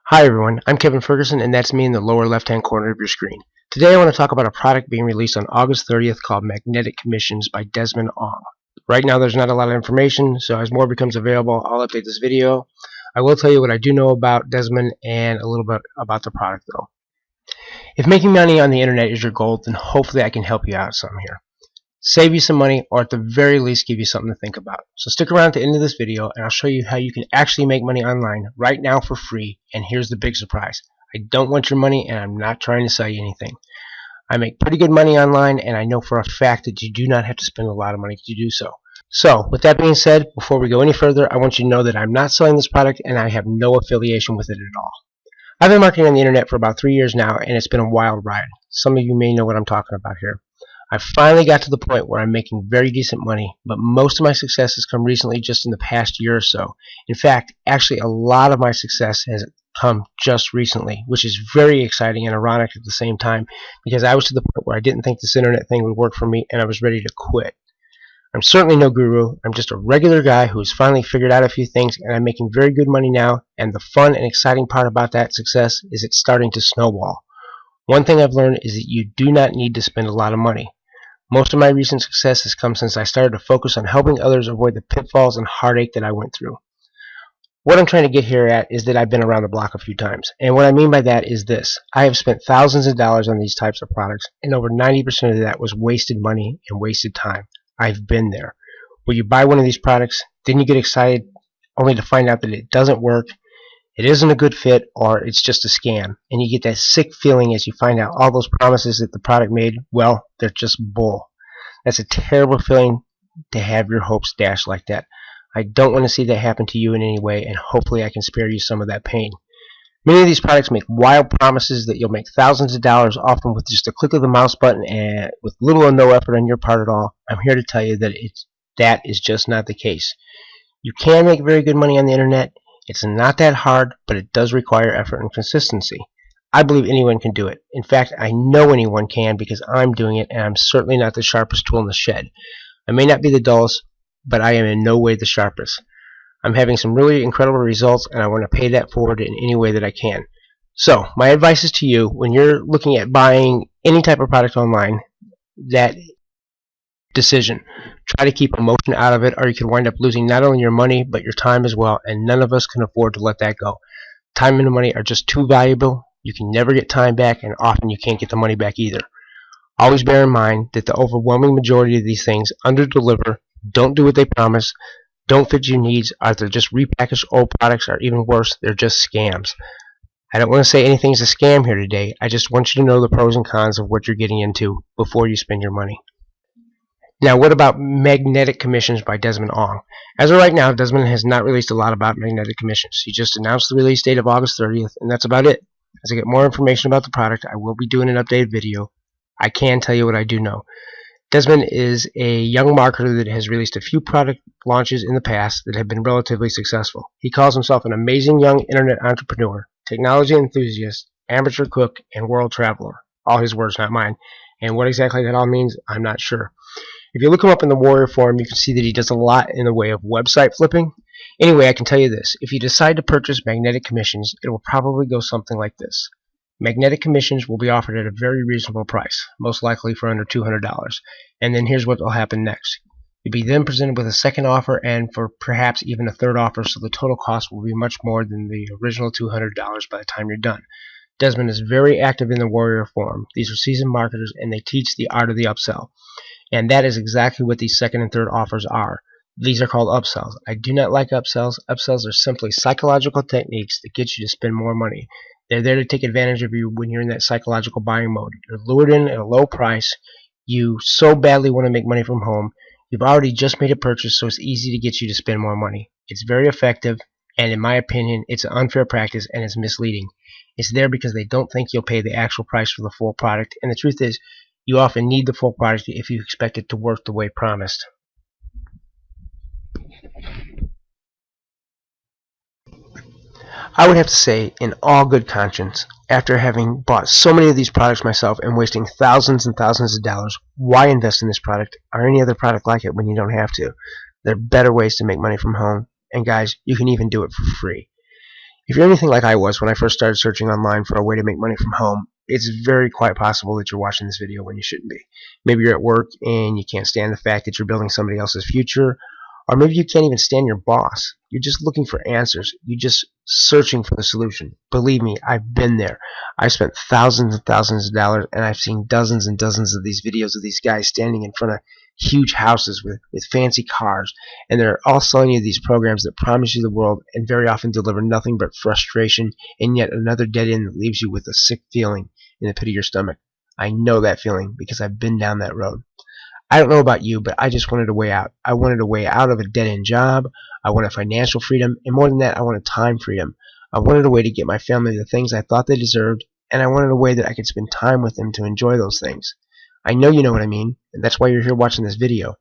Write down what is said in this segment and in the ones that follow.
Hi everyone, I'm Kevin Ferguson and that's me in the lower left hand corner of your screen. Today I want to talk about a product being released on August 30th called Magnetic Commissions by Desmond Ong. Right now there's not a lot of information, so as more becomes available I'll update this video. I will tell you what I do know about Desmond and a little bit about the product though. If making money on the internet is your goal, then hopefully I can help you out some here. Save you some money, or at the very least give you something to think about. So stick around to the end of this video and I'll show you how you can actually make money online right now for free. And here's the big surprise. I don't want your money and I'm not trying to sell you anything. I make pretty good money online and I know for a fact that you do not have to spend a lot of money to do so. So with that being said, before we go any further, I want you to know that I'm not selling this product and I have no affiliation with it at all. I've been marketing on the internet for about 3 years now and it's been a wild ride. Some of you may know what I'm talking about here. I finally got to the point where I'm making very decent money, but most of my success has come recently, just in the past year or so. In fact, actually a lot of my success has come just recently, which is very exciting and ironic at the same time, because I was to the point where I didn't think this internet thing would work for me and I was ready to quit. I'm certainly no guru. I'm just a regular guy who's finally figured out a few things, and I'm making very good money now, and the fun and exciting part about that success is it's starting to snowball. One thing I've learned is that you do not need to spend a lot of money. Most of my recent success has come since I started to focus on helping others avoid the pitfalls and heartache that I went through. What I'm trying to get here at is that I've been around the block a few times, and what I mean by that is this. I have spent thousands of dollars on these types of products, and over 90% of that was wasted money and wasted time. I've been there. Where you buy one of these products, then you get excited only to find out that it doesn't work, it isn't a good fit, or it's just a scam, and you get that sick feeling as you find out all those promises that the product made, well, they're just bull. That's a terrible feeling to have your hopes dashed like that. I don't want to see that happen to you in any way, and hopefully I can spare you some of that pain. Many of these products make wild promises that you'll make thousands of dollars, often with just a click of the mouse button and with little or no effort on your part at all. I'm here to tell you that that is just not the case. You can make very good money on the internet. It's not that hard, but it does require effort and consistency. I believe anyone can do it. In fact, I know anyone can because I'm doing it, and I'm certainly not the sharpest tool in the shed. I may not be the dullest, but I am in no way the sharpest. I'm having some really incredible results, and I want to pay that forward in any way that I can. So, my advice is to you, when you're looking at buying any type of product online, that decision. Try to keep emotion out of it, or you could wind up losing not only your money, but your time as well, and none of us can afford to let that go. Time and money are just too valuable. You can never get time back, and often you can't get the money back either. Always bear in mind that the overwhelming majority of these things underdeliver, don't do what they promise, don't fit your needs, either just repackaged old products, or even worse, they're just scams. I don't want to say anything's a scam here today. I just want you to know the pros and cons of what you're getting into before you spend your money. Now, what about Magnetic Commissions by Desmond Ong? As of right now, Desmond has not released a lot about Magnetic Commissions. He just announced the release date of August 30th, and that's about it. As I get more information about the product, I will be doing an updated video. I can tell you what I do know. Desmond is a young marketer that has released a few product launches in the past that have been relatively successful. He calls himself an amazing young internet entrepreneur, technology enthusiast, amateur cook, and world traveler. All his words, not mine. And what exactly that all means, I'm not sure. If you look him up in the Warrior Forum, you can see that he does a lot in the way of website flipping. Anyway, I can tell you this. If you decide to purchase Magnetic Commissions, it will probably go something like this. Magnetic Commissions will be offered at a very reasonable price, most likely for under $200. And then here's what will happen next. You'll be then presented with a second offer and for perhaps even a third offer, so the total cost will be much more than the original $200 by the time you're done. Desmond is very active in the Warrior Forum. These are seasoned marketers, and they teach the art of the upsell. And that is exactly what these second and third offers are. These are called upsells. I do not like upsells. Upsells are simply psychological techniques that get you to spend more money. They're there to take advantage of you when you're in that psychological buying mode. You're lured in at a low price. You so badly want to make money from home. You've already just made a purchase, so it's easy to get you to spend more money. It's very effective, and in my opinion, it's an unfair practice and it's misleading. It's there because they don't think you'll pay the actual price for the full product, and the truth is, you often need the full product if you expect it to work the way promised. I would have to say, in all good conscience, after having bought so many of these products myself and wasting thousands and thousands of dollars, why invest in this product or any other product like it when you don't have to? There are better ways to make money from home, and guys, you can even do it for free. If you're anything like I was when I first started searching online for a way to make money from home, it's very quite possible that you're watching this video when you shouldn't be. Maybe you're at work and you can't stand the fact that you're building somebody else's future, or maybe you can't even stand your boss. You're just looking for answers. You're just searching for the solution. Believe me, I've been there. I spent thousands and thousands of dollars, and I've seen dozens and dozens of these videos of these guys standing in front of huge houses with fancy cars, and they're all selling you these programs that promise you the world and very often deliver nothing but frustration and yet another dead end that leaves you with a sick feeling in the pit of your stomach. I know that feeling because I've been down that road. I don't know about you, but I just wanted a way out. I wanted a way out of a dead-end job. I wanted financial freedom, and more than that, I wanted time freedom. I wanted a way to get my family the things I thought they deserved, and I wanted a way that I could spend time with them to enjoy those things. I know you know what I mean, and that's why you're here watching this video.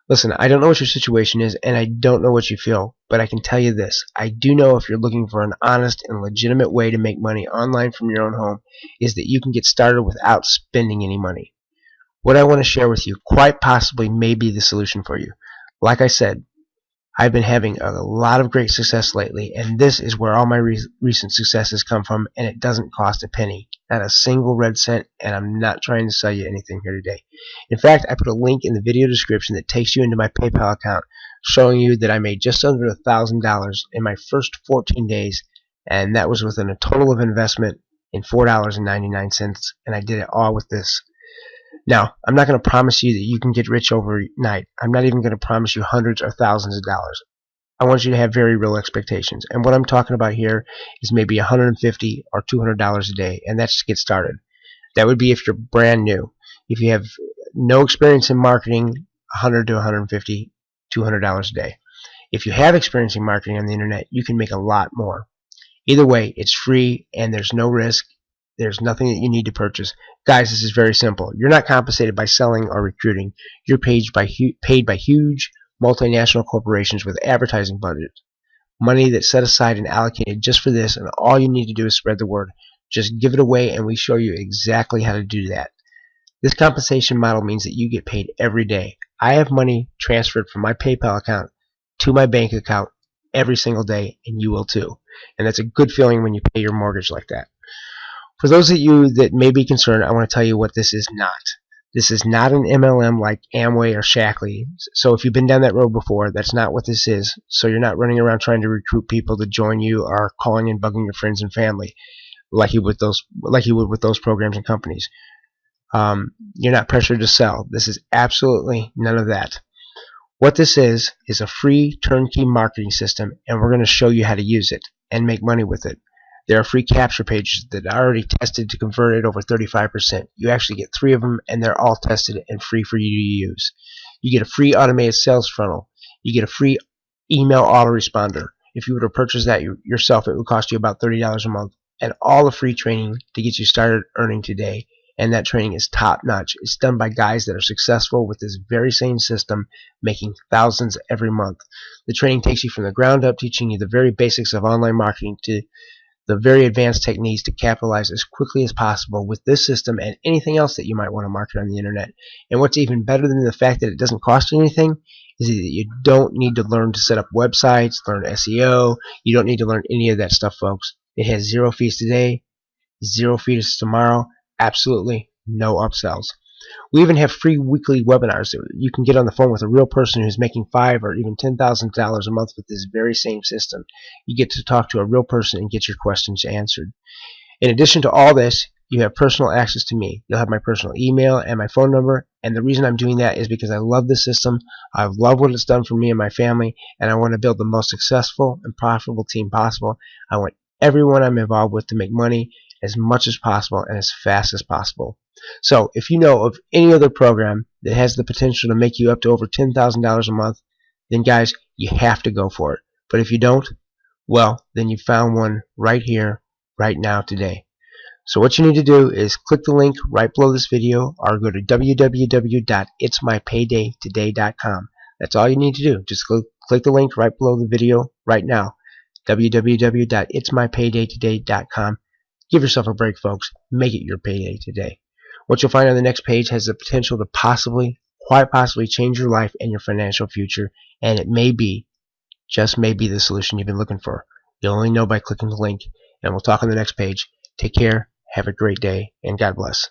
Listen, I don't know what your situation is, and I don't know what you feel, but I can tell you this. I do know if you're looking for an honest and legitimate way to make money online from your own home is that you can get started without spending any money. What I want to share with you quite possibly may be the solution for you. Like I said, I've been having a lot of great success lately, and this is where all my recent successes come from, and it doesn't cost a penny. Not a single red cent, and I'm not trying to sell you anything here today. In fact, I put a link in the video description that takes you into my PayPal account, showing you that I made just under $1,000 in my first 14 days, and that was within a total of investment in $4.99, and I did it all with this. Now, I'm not going to promise you that you can get rich overnight. I'm not even going to promise you hundreds or thousands of dollars. I want you to have very real expectations. And what I'm talking about here is maybe $150 or $200 a day, and that's to get started. That would be if you're brand new. If you have no experience in marketing, $100 to $150, $200 a day. If you have experience in marketing on the internet, you can make a lot more. Either way, it's free and there's no risk. There's nothing that you need to purchase. Guys, this is very simple. You're not compensated by selling or recruiting. You're paid by huge multinational corporations with advertising budgets. Money that's set aside and allocated just for this, and all you need to do is spread the word. Just give it away and we show you exactly how to do that. This compensation model means that you get paid every day. I have money transferred from my PayPal account to my bank account every single day, and you will too. And that's a good feeling when you pay your mortgage like that. For those of you that may be concerned, I want to tell you what this is not. This is not an MLM like Amway or Shackley. So if you've been down that road before, that's not what this is. So you're not running around trying to recruit people to join you or calling and bugging your friends and family like you would with those programs and companies. You're not pressured to sell. This is absolutely none of that. What this is a free turnkey marketing system, and we're going to show you how to use it and make money with it. There are free capture pages that are already tested to convert at over 35%. You actually get 3 of them, and they're all tested and free for you to use. You get a free automated sales funnel. You get a free email autoresponder. If you were to purchase that yourself, it would cost you about $30 a month. And all the free training to get you started earning today. And that training is top notch. It's done by guys that are successful with this very same system, making thousands every month. The training takes you from the ground up, teaching you the very basics of online marketing to the very advanced techniques to capitalize as quickly as possible with this system and anything else that you might want to market on the internet. And what's even better than the fact that it doesn't cost you anything is that you don't need to learn to set up websites, learn SEO. You don't need to learn any of that stuff, folks. It has 0 fees today, 0 fees tomorrow, absolutely no upsells. We even have free weekly webinars that you can get on the phone with a real person who's making $5,000 or even $10,000 a month with this very same system. You get to talk to a real person and get your questions answered. In addition to all this, you have personal access to me. You'll have my personal email and my phone number, and the reason I'm doing that is because I love this system. I love what it's done for me and my family, and I want to build the most successful and profitable team possible. I want everyone I'm involved with to make money as much as possible and as fast as possible. So if you know of any other program that has the potential to make you up to over $10,000 a month, then guys, you have to go for it. But if you don't, well, then you found one right here, right now, today. So what you need to do is click the link right below this video or go to www.itsmypaydaytoday.com. That's all you need to do. Just click the link right below the video right now. www.itsmypaydaytoday.com. Give yourself a break, folks. Make it your payday today. What you'll find on the next page has the potential to quite possibly change your life and your financial future, and it may be, just may be, the solution you've been looking for. You'll only know by clicking the link, and we'll talk on the next page. Take care, have a great day, and God bless.